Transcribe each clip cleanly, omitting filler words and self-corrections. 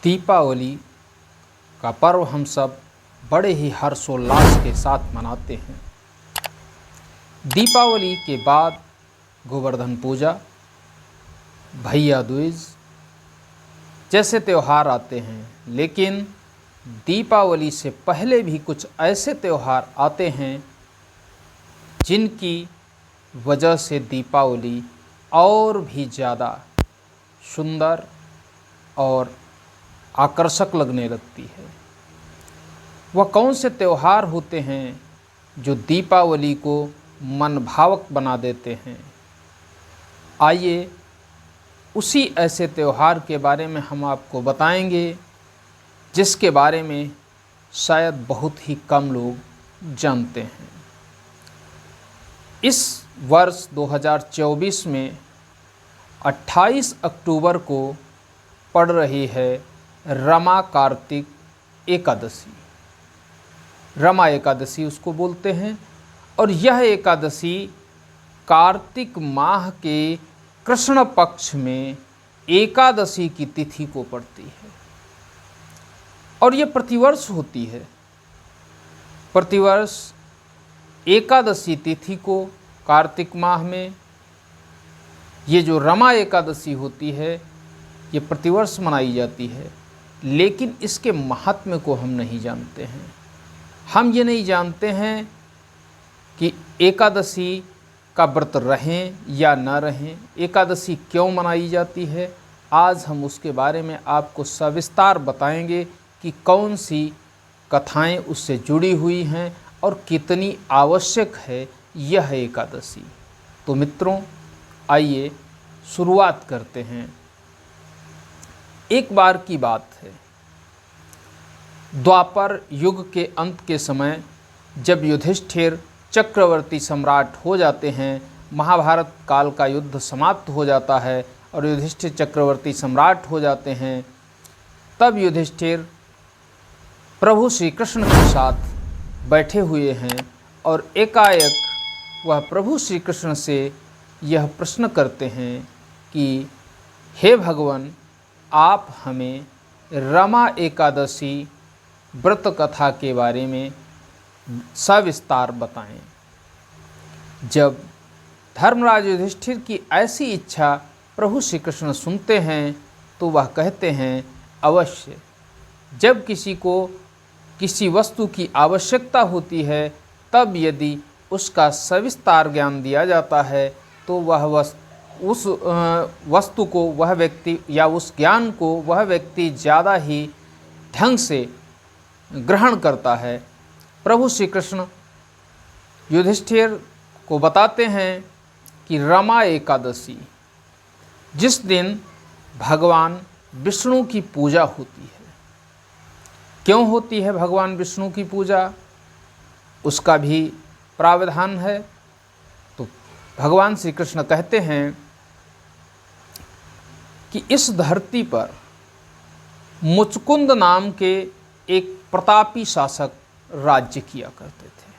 दीपावली का पर्व हम सब बड़े ही हर्षोल्लास के साथ मनाते हैं। दीपावली के बाद गोवर्धन पूजा, भैया दूज जैसे त्यौहार आते हैं, लेकिन दीपावली से पहले भी कुछ ऐसे त्यौहार आते हैं जिनकी वजह से दीपावली और भी ज़्यादा सुंदर और आकर्षक लगने लगती है। वह कौन से त्यौहार होते हैं जो दीपावली को मनभावक बना देते हैं? आइए उसी ऐसे त्यौहार के बारे में हम आपको बताएंगे जिसके बारे में शायद बहुत ही कम लोग जानते हैं। इस वर्ष 2024 में 28 अक्टूबर को पड़ रही है रमा कार्तिक एकादशी। रमा एकादशी उसको बोलते हैं और यह एकादशी कार्तिक माह के कृष्ण पक्ष में एकादशी की तिथि को पड़ती है और ये प्रतिवर्ष होती है। प्रतिवर्ष एकादशी तिथि को कार्तिक माह में ये जो रमा एकादशी होती है ये प्रतिवर्ष मनाई जाती है, लेकिन इसके महात्म्य को हम नहीं जानते हैं। हम ये नहीं जानते हैं कि एकादशी का व्रत रहें या न रहें, एकादशी क्यों मनाई जाती है। आज हम उसके बारे में आपको सविस्तार बताएंगे कि कौन सी कथाएं उससे जुड़ी हुई हैं और कितनी आवश्यक है यह एकादशी। तो मित्रों, आइए शुरुआत करते हैं। एक बार की बात है, द्वापर युग के अंत के समय जब युधिष्ठिर चक्रवर्ती सम्राट हो जाते हैं, महाभारत काल का युद्ध समाप्त हो जाता है और युधिष्ठिर चक्रवर्ती सम्राट हो जाते हैं, तब युधिष्ठिर प्रभु श्री कृष्ण के साथ बैठे हुए हैं और एकाएक वह प्रभु श्री कृष्ण से यह प्रश्न करते हैं कि हे भगवान, आप हमें रमा एकादशी व्रत कथा के बारे में सविस्तार बताएं। जब धर्मराज युधिष्ठिर की ऐसी इच्छा प्रभु श्री कृष्ण सुनते हैं तो वह कहते हैं, अवश्य। जब किसी को किसी वस्तु की आवश्यकता होती है, तब यदि उसका सविस्तार ज्ञान दिया जाता है तो वह उस वस्तु को वह व्यक्ति या उस ज्ञान को वह व्यक्ति ज़्यादा ही ढंग से ग्रहण करता है। प्रभु श्री कृष्ण युधिष्ठिर को बताते हैं कि रमा एकादशी, जिस दिन भगवान विष्णु की पूजा होती है। क्यों होती है भगवान विष्णु की पूजा, उसका भी प्रावधान है। तो भगवान श्री कृष्ण कहते हैं कि इस धरती पर मुचकुंद नाम के एक प्रतापी शासक राज्य किया करते थे।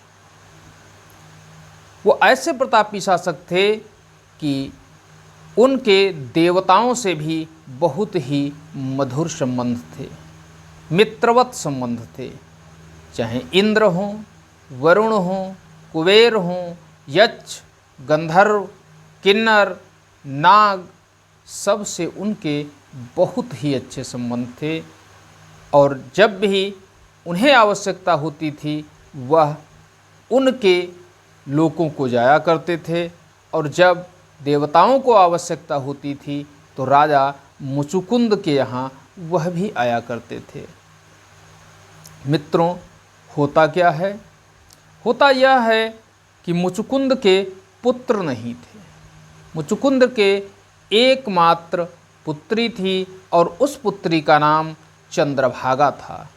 वो ऐसे प्रतापी शासक थे कि उनके देवताओं से भी बहुत ही मधुर संबंध थे, मित्रवत संबंध थे। चाहे इंद्र हों, वरुण हों, कुबेर हों, यक्ष, गंधर्व, किन्नर, नाग, सबसे उनके बहुत ही अच्छे संबंध थे और जब भी उन्हें आवश्यकता होती थी वह उनके लोकों को जाया करते थे और जब देवताओं को आवश्यकता होती थी तो राजा मुचुकुंद के यहाँ वह भी आया करते थे। मित्रों, होता क्या है? होता यह है कि मुचुकुंद के पुत्र नहीं थे। मुचुकुंद के एकमात्र पुत्री थी और उस पुत्री का नाम चंद्रभागा था।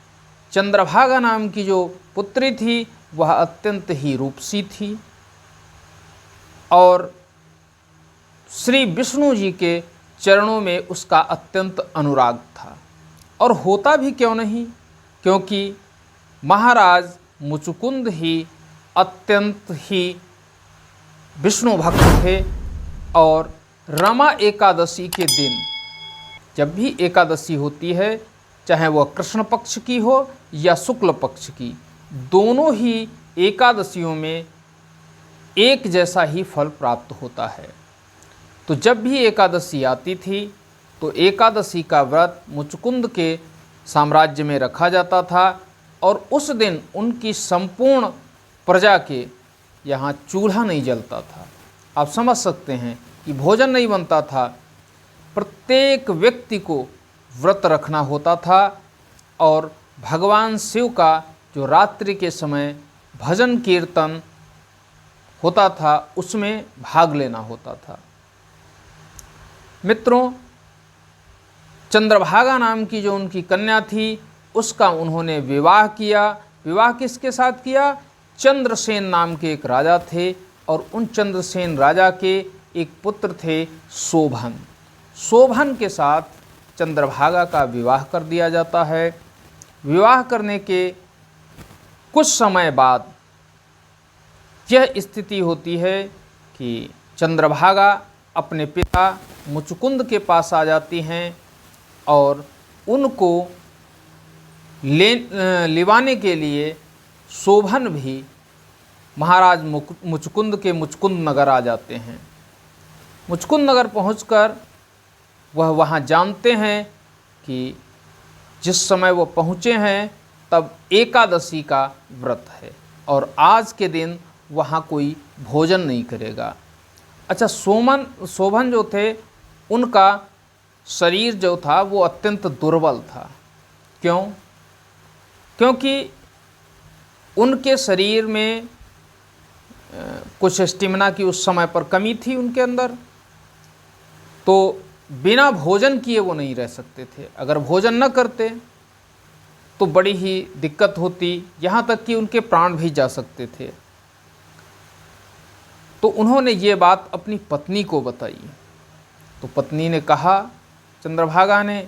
चंद्रभागा नाम की जो पुत्री थी वह अत्यंत ही रूपसी थी और श्री विष्णु जी के चरणों में उसका अत्यंत अनुराग था। और होता भी क्यों नहीं, क्योंकि महाराज मुचुकुंद ही अत्यंत ही विष्णु भक्त थे और रमा एकादशी के दिन, जब भी एकादशी होती है चाहे वह कृष्ण पक्ष की हो या शुक्ल पक्ष की, दोनों ही एकादशियों में एक जैसा ही फल प्राप्त होता है। तो जब भी एकादशी आती थी तो एकादशी का व्रत मुचकुंद के साम्राज्य में रखा जाता था और उस दिन उनकी संपूर्ण प्रजा के यहाँ चूल्हा नहीं जलता था। आप समझ सकते हैं कि भोजन नहीं बनता था। प्रत्येक व्यक्ति को व्रत रखना होता था और भगवान शिव का जो रात्रि के समय भजन कीर्तन होता था उसमें भाग लेना होता था। मित्रों, चंद्रभागा नाम की जो उनकी कन्या थी उसका उन्होंने विवाह किया। विवाह किसके साथ किया? चंद्रसेन नाम के एक राजा थे और उन चंद्रसेन राजा के एक पुत्र थे शोभन। शोभन के साथ चंद्रभागा का विवाह कर दिया जाता है। विवाह करने के कुछ समय बाद यह स्थिति होती है कि चंद्रभागा अपने पिता मुचकुंद के पास आ जाती हैं और उनको लिवाने के लिए शोभन भी महाराज मुचकुंद के मुचकुंद नगर आ जाते हैं। मुचकुंद नगर पहुंचकर वह वहां जानते हैं कि जिस समय वो पहुँचे हैं तब एकादशी का व्रत है और आज के दिन वहाँ कोई भोजन नहीं करेगा। अच्छा, शोभन जो थे उनका शरीर जो था वो अत्यंत दुर्बल था। क्यों? क्योंकि उनके शरीर में कुछ स्टेमिना की उस समय पर कमी थी उनके अंदर, तो बिना भोजन किए वो नहीं रह सकते थे। अगर भोजन न करते तो बड़ी ही दिक्कत होती, यहाँ तक कि उनके प्राण भी जा सकते थे। तो उन्होंने ये बात अपनी पत्नी को बताई। तो पत्नी ने कहा चंद्रभागा ने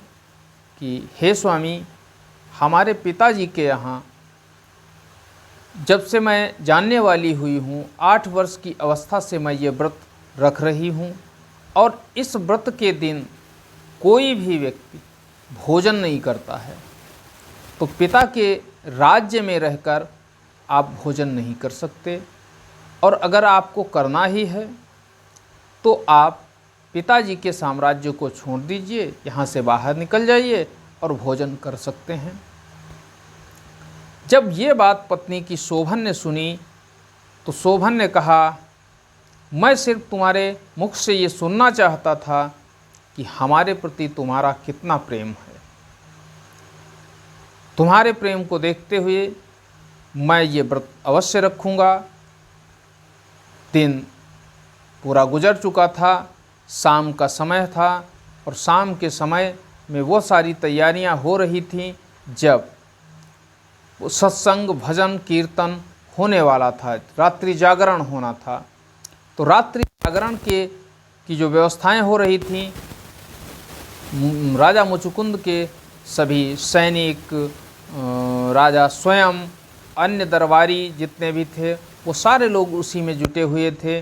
कि हे स्वामी, हमारे पिताजी के यहाँ जब से मैं जानने वाली हुई हूँ 8 वर्ष की अवस्था से मैं ये व्रत रख रही हूँ और इस व्रत के दिन कोई भी व्यक्ति भोजन नहीं करता है। तो पिता के राज्य में रहकर आप भोजन नहीं कर सकते और अगर आपको करना ही है तो आप पिताजी के साम्राज्य को छोड़ दीजिए, यहाँ से बाहर निकल जाइए और भोजन कर सकते हैं। जब ये बात पत्नी की शोभन ने सुनी तो शोभन ने कहा, मैं सिर्फ तुम्हारे मुख से ये सुनना चाहता था कि हमारे प्रति तुम्हारा कितना प्रेम है। तुम्हारे प्रेम को देखते हुए मैं ये व्रत अवश्य रखूँगा। दिन पूरा गुजर चुका था, शाम का समय था और शाम के समय में वो सारी तैयारियां हो रही थीं जब सत्संग भजन कीर्तन होने वाला था, रात्रि जागरण होना था। तो रात्रि जागरण की जो व्यवस्थाएं हो रही थीं, राजा मुचकुंद के सभी सैनिक, राजा स्वयं, अन्य दरबारी जितने भी थे वो सारे लोग उसी में जुटे हुए थे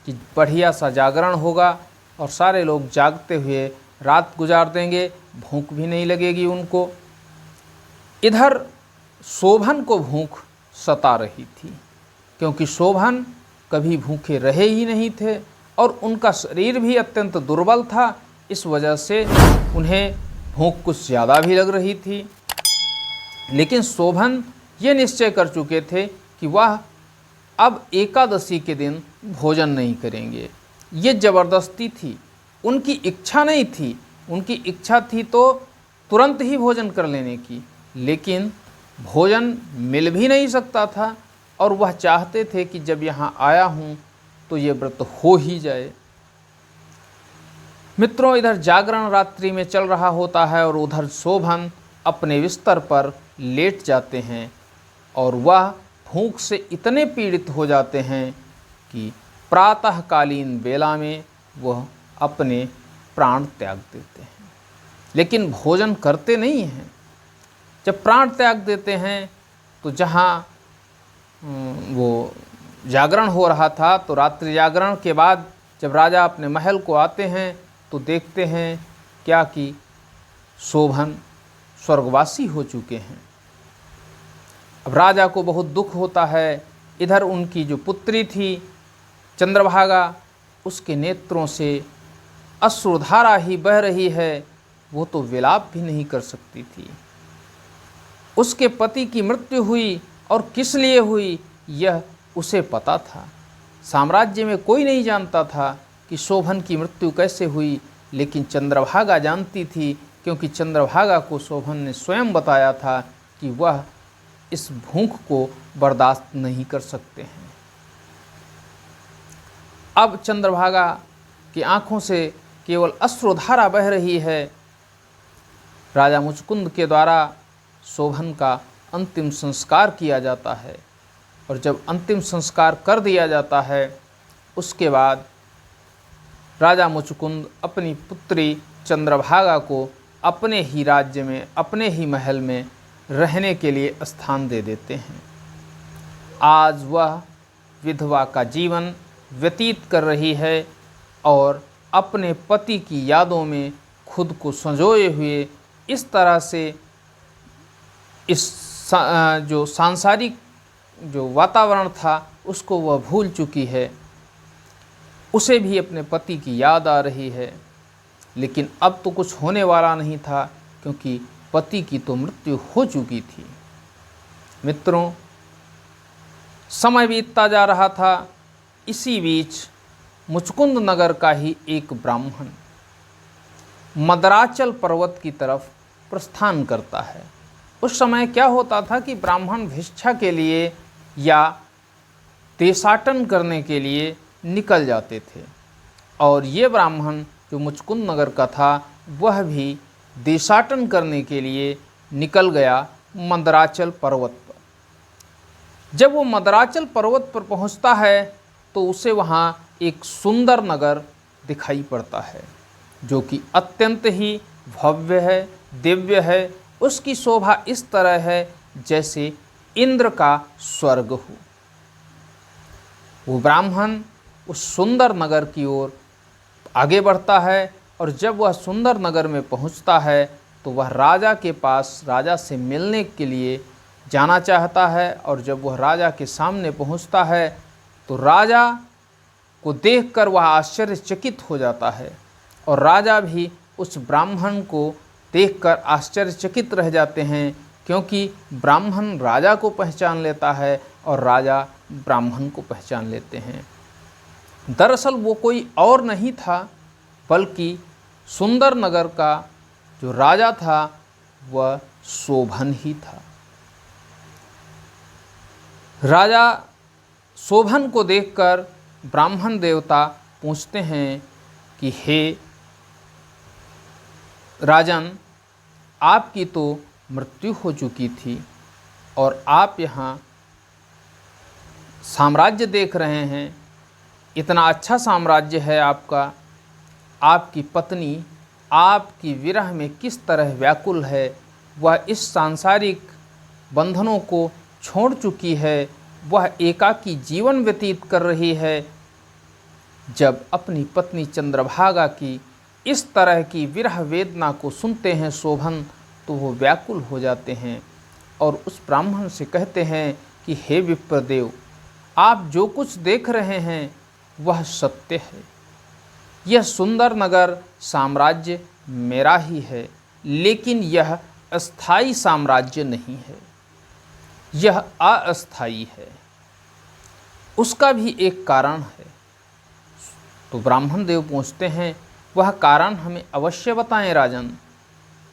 कि बढ़िया सा जागरण होगा और सारे लोग जागते हुए रात गुजार देंगे, भूख भी नहीं लगेगी उनको। इधर शोभन को भूख सता रही थी क्योंकि शोभन कभी भूखे रहे ही नहीं थे और उनका शरीर भी अत्यंत दुर्बल था। इस वजह से उन्हें भूख कुछ ज़्यादा भी लग रही थी। लेकिन शोभन ये निश्चय कर चुके थे कि वह अब एकादशी के दिन भोजन नहीं करेंगे। ये ज़बरदस्ती थी, उनकी इच्छा नहीं थी। उनकी इच्छा थी तो तुरंत ही भोजन कर लेने की, लेकिन भोजन मिल भी नहीं सकता था और वह चाहते थे कि जब यहाँ आया हूँ तो ये व्रत हो ही जाए। मित्रों, इधर जागरण रात्रि में चल रहा होता है और उधर शोभन अपने बिस्तर पर लेट जाते हैं और वह भूख से इतने पीड़ित हो जाते हैं कि प्रातःकालीन बेला में वह अपने प्राण त्याग देते हैं, लेकिन भोजन करते नहीं हैं। जब प्राण त्याग देते हैं तो जहाँ वो जागरण हो रहा था, तो रात्रि जागरण के बाद जब राजा अपने महल को आते हैं तो देखते हैं क्या कि स्वर्गवासी हो चुके हैं। अब राजा को बहुत दुख होता है। इधर उनकी जो पुत्री थी चंद्रभागा, उसके नेत्रों से अश्रुधारा ही बह रही है, वो तो विलाप भी नहीं कर सकती थी। उसके पति की मृत्यु हुई और किस लिए हुई यह उसे पता था। साम्राज्य में कोई नहीं जानता था कि शोभन की मृत्यु कैसे हुई, लेकिन चंद्रभागा जानती थी, क्योंकि चंद्रभागा को शोभन ने स्वयं बताया था कि वह इस भूख को बर्दाश्त नहीं कर सकते हैं। अब चंद्रभागा की आंखों से केवल अश्रुधारा बह रही है। राजा मुचकुंद के द्वारा शोभन का अंतिम संस्कार किया जाता है, और जब अंतिम संस्कार कर दिया जाता है उसके बाद राजा मुचकुंद अपनी पुत्री चंद्रभागा को अपने ही राज्य में, अपने ही महल में रहने के लिए स्थान दे देते हैं। आज वह विधवा का जीवन व्यतीत कर रही है और अपने पति की यादों में खुद को संजोए हुए इस तरह से इस जो सांसारिक जो वातावरण था उसको वह भूल चुकी है। उसे भी अपने पति की याद आ रही है, लेकिन अब तो कुछ होने वाला नहीं था, क्योंकि पति की तो मृत्यु हो चुकी थी। मित्रों, समय बीतता जा रहा था। इसी बीच मुचकुंद नगर का ही एक ब्राह्मण मदराचल पर्वत की तरफ प्रस्थान करता है। उस समय क्या होता था कि ब्राह्मण भिक्षा के लिए या देशाटन करने के लिए निकल जाते थे, और ये ब्राह्मण जो मुचकुंद नगर का था वह भी देशाटन करने के लिए निकल गया मंदराचल पर्वत पर। जब वो मंदराचल पर्वत पर पहुंचता है तो उसे वहाँ एक सुंदर नगर दिखाई पड़ता है, जो कि अत्यंत ही भव्य है, दिव्य है। उसकी शोभा इस तरह है जैसे इंद्र का स्वर्ग हो। वो ब्राह्मण उस सुंदर नगर की ओर आगे बढ़ता है, और जब वह सुंदर नगर में पहुंचता है तो वह राजा के पास, राजा से मिलने के लिए जाना चाहता है। और जब वह राजा के सामने पहुंचता है तो राजा को देखकर वह आश्चर्यचकित हो जाता है, और राजा भी उस ब्राह्मण को देखकर आश्चर्यचकित रह जाते हैं, क्योंकि ब्राह्मण राजा को पहचान लेता है और राजा ब्राह्मण को पहचान लेते हैं। दरअसल वो कोई और नहीं था बल्कि सुंदर नगर का जो राजा था वह शोभन ही था। राजा शोभन को देखकर ब्राह्मण देवता पूछते हैं कि हे राजन, आपकी तो मृत्यु हो चुकी थी और आप यहाँ साम्राज्य देख रहे हैं, इतना अच्छा साम्राज्य है आपका। आपकी पत्नी आपकी विरह में किस तरह व्याकुल है, वह इस सांसारिक बंधनों को छोड़ चुकी है, वह एकाकी जीवन व्यतीत कर रही है। जब अपनी पत्नी चंद्रभागा की इस तरह की विरह वेदना को सुनते हैं शोभन, तो वो व्याकुल हो जाते हैं और उस ब्राह्मण से कहते हैं कि हे विप्रदेव, आप जो कुछ देख रहे हैं वह सत्य है। यह सुंदर नगर साम्राज्य मेरा ही है, लेकिन यह अस्थाई साम्राज्य नहीं है, यह अस्थाई है। उसका भी एक कारण है। तो ब्राह्मण देव पूछते हैं, वह कारण हमें अवश्य बताएं राजन।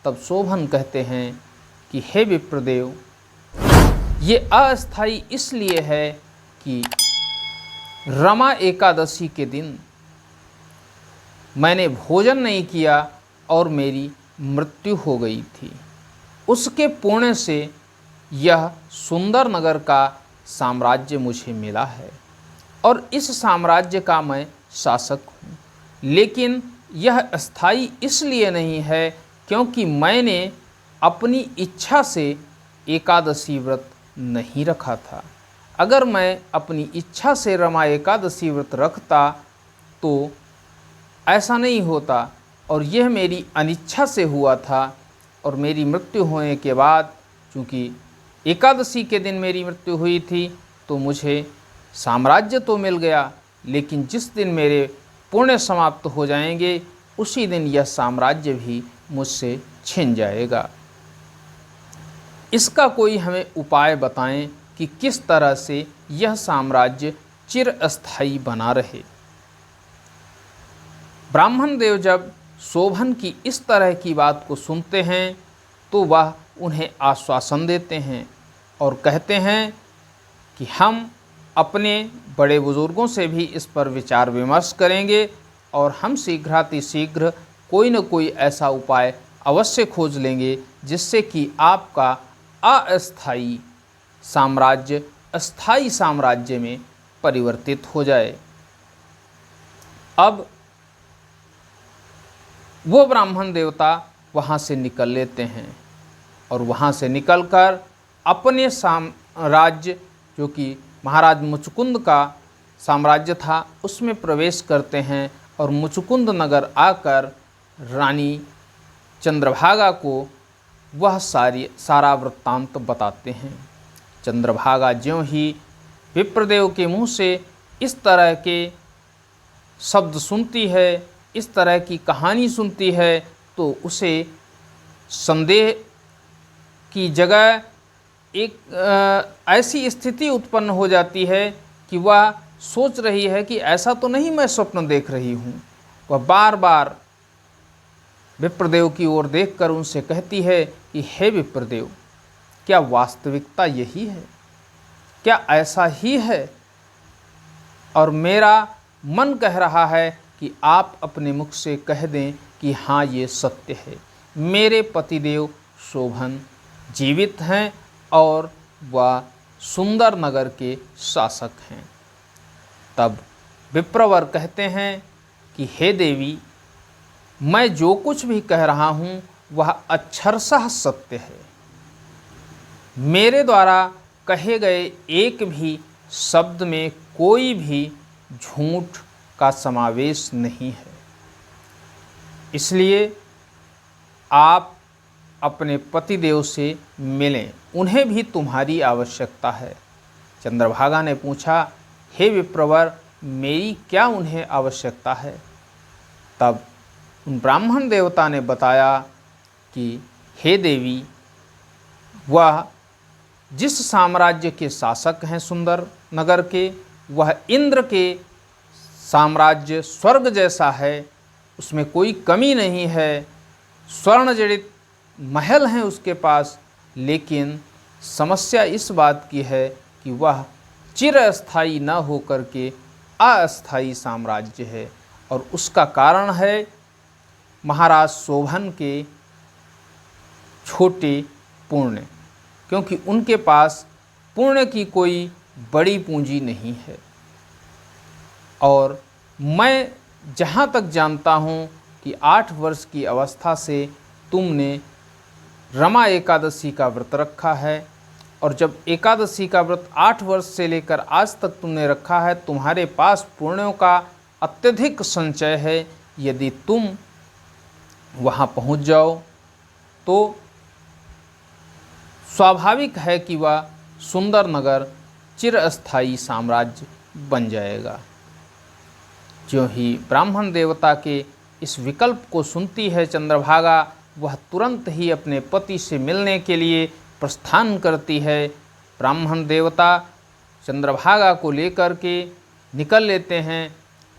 तब शोभन कहते हैं कि हे विप्रदेव, ये अस्थाई इसलिए है कि रमा एकादशी के दिन मैंने भोजन नहीं किया और मेरी मृत्यु हो गई थी। उसके पुण्य से यह सुंदर नगर का साम्राज्य मुझे मिला है और इस साम्राज्य का मैं शासक हूँ। लेकिन यह अस्थाई इसलिए नहीं है क्योंकि मैंने अपनी इच्छा से एकादशी व्रत नहीं रखा था। अगर मैं अपनी इच्छा से रमा एकादशी व्रत रखता तो ऐसा नहीं होता, और यह मेरी अनिच्छा से हुआ था। और मेरी मृत्यु होने के बाद, चूँकि एकादशी के दिन मेरी मृत्यु हुई थी, तो मुझे साम्राज्य तो मिल गया, लेकिन जिस दिन मेरे पुण्य समाप्त हो जाएंगे उसी दिन यह साम्राज्य भी मुझसे छिन जाएगा। इसका कोई हमें उपाय बताएं कि किस तरह से यह साम्राज्य चिरस्थायी बना रहे। ब्राह्मण देव जब शोभन की इस तरह की बात को सुनते हैं तो वह उन्हें आश्वासन देते हैं और कहते हैं कि हम अपने बड़े बुजुर्गों से भी इस पर विचार विमर्श करेंगे और हम शीघ्रातिशीघ्र कोई न कोई ऐसा उपाय अवश्य खोज लेंगे जिससे कि आपका अस्थायी साम्राज्य अस्थायी साम्राज्य में परिवर्तित हो जाए। अब वो ब्राह्मण देवता वहाँ से निकल लेते हैं और वहाँ से निकलकर अपने साम्राज्य, जो कि महाराज मुचुकुंद का साम्राज्य था, उसमें प्रवेश करते हैं और मुचुकुंद नगर आकर रानी चंद्रभागा को वह सारा वृत्तांत बताते हैं। चंद्रभागा ज्यों ही विप्रदेव के मुँह से इस तरह के शब्द सुनती है, इस तरह की कहानी सुनती है, तो उसे संदेह की जगह एक ऐसी स्थिति उत्पन्न हो जाती है कि वह सोच रही है कि ऐसा तो नहीं मैं स्वप्न देख रही हूँ। वह बार बार विप्रदेव की ओर देखकर उनसे कहती है कि हे विप्रदेव, क्या वास्तविकता यही है? क्या ऐसा ही है? और मेरा मन कह रहा है कि आप अपने मुख से कह दें कि हाँ, ये सत्य है, मेरे पतिदेव शोभन जीवित हैं और वह सुंदर नगर के शासक हैं। तब विप्रवर कहते हैं कि हे देवी, मैं जो कुछ भी कह रहा हूँ वह अक्षरशः सत्य है। मेरे द्वारा कहे गए एक भी शब्द में कोई भी झूठ का समावेश नहीं है। इसलिए आप अपने पतिदेव से मिलें, उन्हें भी तुम्हारी आवश्यकता है। चंद्रभागा ने पूछा, हे विप्रवर, मेरी क्या उन्हें आवश्यकता है? तब उन ब्राह्मण देवता ने बताया कि हे देवी, वह जिस साम्राज्य के शासक हैं सुंदर नगर के, वह इंद्र के साम्राज्य स्वर्ग जैसा है, उसमें कोई कमी नहीं है, स्वर्ण जड़ित महल हैं उसके पास, लेकिन समस्या इस बात की है कि वह चिरस्थायी न होकर के अस्थायी साम्राज्य है। और उसका कारण है महाराज शोभन के छोटे पुण्य, क्योंकि उनके पास पुण्य की कोई बड़ी पूंजी नहीं है। और मैं जहाँ तक जानता हूँ कि 8 वर्ष की अवस्था से तुमने रमा एकादशी का व्रत रखा है, और जब एकादशी का व्रत 8 वर्ष से लेकर आज तक तुमने रखा है, तुम्हारे पास पुण्यों का अत्यधिक संचय है। यदि तुम वहाँ पहुँच जाओ तो स्वाभाविक है कि वह सुंदर नगर चिरस्थायी साम्राज्य बन जाएगा। जो ही ब्राह्मण देवता के इस विकल्प को सुनती है चंद्रभागा, वह तुरंत ही अपने पति से मिलने के लिए प्रस्थान करती है। ब्राह्मण देवता चंद्रभागा को लेकर के निकल लेते हैं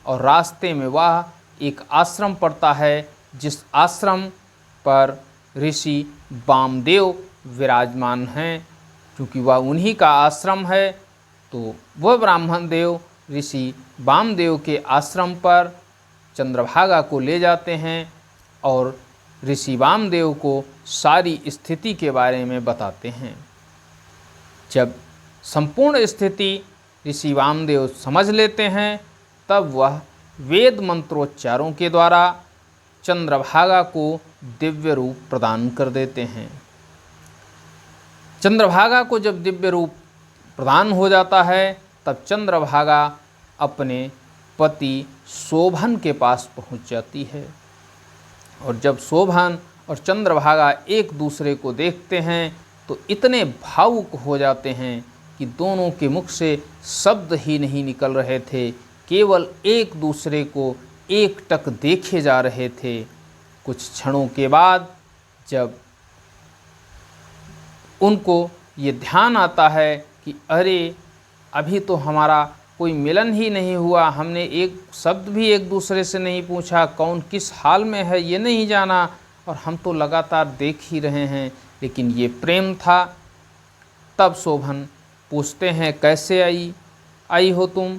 और रास्ते में वह एक आश्रम पड़ता है, जिस आश्रम पर ऋषि वामदेव विराजमान हैं। क्योंकि वह उन्हीं का आश्रम है, तो वह ब्राह्मण देव ऋषि वामदेव के आश्रम पर चंद्रभागा को ले जाते हैं और ऋषि वामदेव को सारी स्थिति के बारे में बताते हैं। जब संपूर्ण स्थिति ऋषि वामदेव समझ लेते हैं, तब वह वेद मंत्रोच्चारों के द्वारा चंद्रभागा को दिव्य रूप प्रदान कर देते हैं। चंद्रभागा को जब दिव्य रूप प्रदान हो जाता है, तब चंद्रभागा अपने पति शोभन के पास पहुंच जाती है। और जब शोभन और चंद्रभागा एक दूसरे को देखते हैं तो इतने भावुक हो जाते हैं कि दोनों के मुख से शब्द ही नहीं निकल रहे थे, केवल एक दूसरे को एकटक देखे जा रहे थे। कुछ क्षणों के बाद जब उनको ये ध्यान आता है कि अरे अभी तो हमारा कोई मिलन ही नहीं हुआ, हमने एक शब्द भी एक दूसरे से नहीं पूछा, कौन किस हाल में है ये नहीं जाना, और हम तो लगातार देख ही रहे हैं, लेकिन ये प्रेम था। तब शोभन पूछते हैं कैसे आई हो तुम?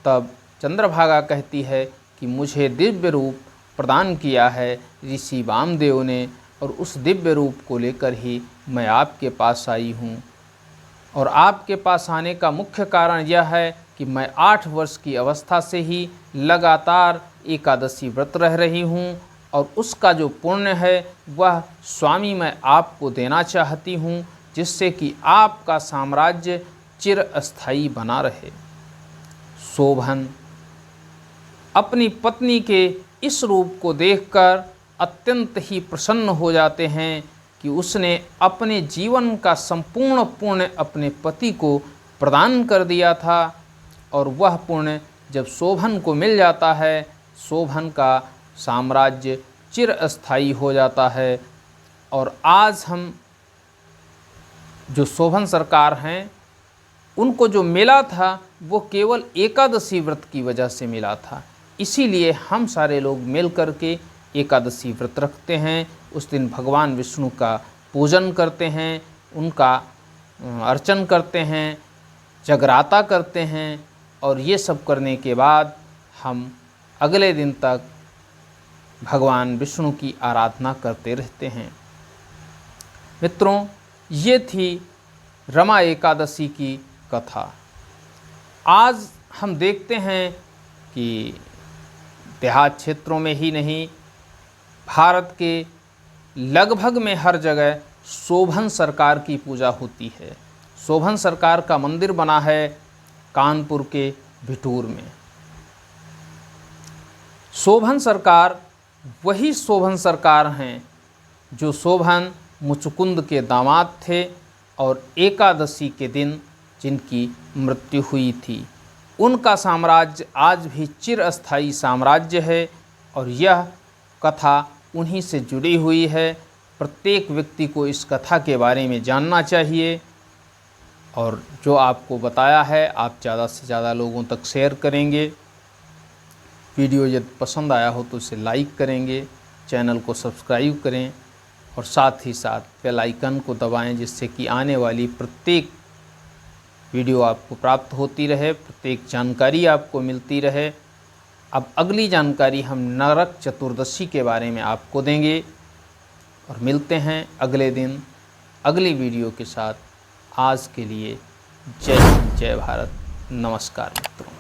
तब चंद्रभागा कहती है कि मुझे दिव्य रूप प्रदान किया है ऋषि वामदेव ने, और उस दिव्य रूप को लेकर ही मैं आपके पास आई हूँ। और आपके पास आने का मुख्य कारण यह है कि मैं 8 वर्ष की अवस्था से ही लगातार एकादशी व्रत रह रही हूँ, और उसका जो पुण्य है वह स्वामी मैं आपको देना चाहती हूँ, जिससे कि आपका साम्राज्य चिरस्थायी बना रहे। शोभन अपनी पत्नी के इस रूप को देखकर अत्यंत ही प्रसन्न हो जाते हैं कि उसने अपने जीवन का संपूर्ण पुण्य अपने पति को प्रदान कर दिया था, और वह पुण्य जब शोभन को मिल जाता है, शोभन का साम्राज्य चिरस्थायी हो जाता है। और आज हम जो शोभन सरकार हैं उनको जो मिला था वो केवल एकादशी व्रत की वजह से मिला था, इसीलिए हम सारे लोग मिल कर के एकादशी व्रत रखते हैं। उस दिन भगवान विष्णु का पूजन करते हैं, उनका अर्चन करते हैं, जगराता करते हैं, और ये सब करने के बाद हम अगले दिन तक भगवान विष्णु की आराधना करते रहते हैं। मित्रों, ये थी रमा एकादशी की कथा। आज हम देखते हैं कि देहात क्षेत्रों में ही नहीं, भारत के लगभग में हर जगह शोभन सरकार की पूजा होती है। शोभन सरकार का मंदिर बना है कानपुर के भिटूर में। शोभन सरकार वही शोभन सरकार हैं जो शोभन मुचुकुंद के दामाद थे, और एकादशी के दिन जिनकी मृत्यु हुई थी। उनका साम्राज्य आज भी चिरस्थायी साम्राज्य है, और यह कथा उन्हीं से जुड़ी हुई है। प्रत्येक व्यक्ति को इस कथा के बारे में जानना चाहिए, और जो आपको बताया है आप ज़्यादा से ज़्यादा लोगों तक शेयर करेंगे। वीडियो यदि पसंद आया हो तो इसे लाइक करेंगे, चैनल को सब्सक्राइब करें, और साथ ही साथ बेल आइकन को दबाएं, जिससे कि आने वाली प्रत्येक वीडियो आपको प्राप्त होती रहे, प्रत्येक जानकारी आपको मिलती रहे। अब अगली जानकारी हम नरक चतुर्दशी के बारे में आपको देंगे, और मिलते हैं अगले दिन अगली वीडियो के साथ। आज के लिए जय हिंद, जय भारत, नमस्कार मित्रों।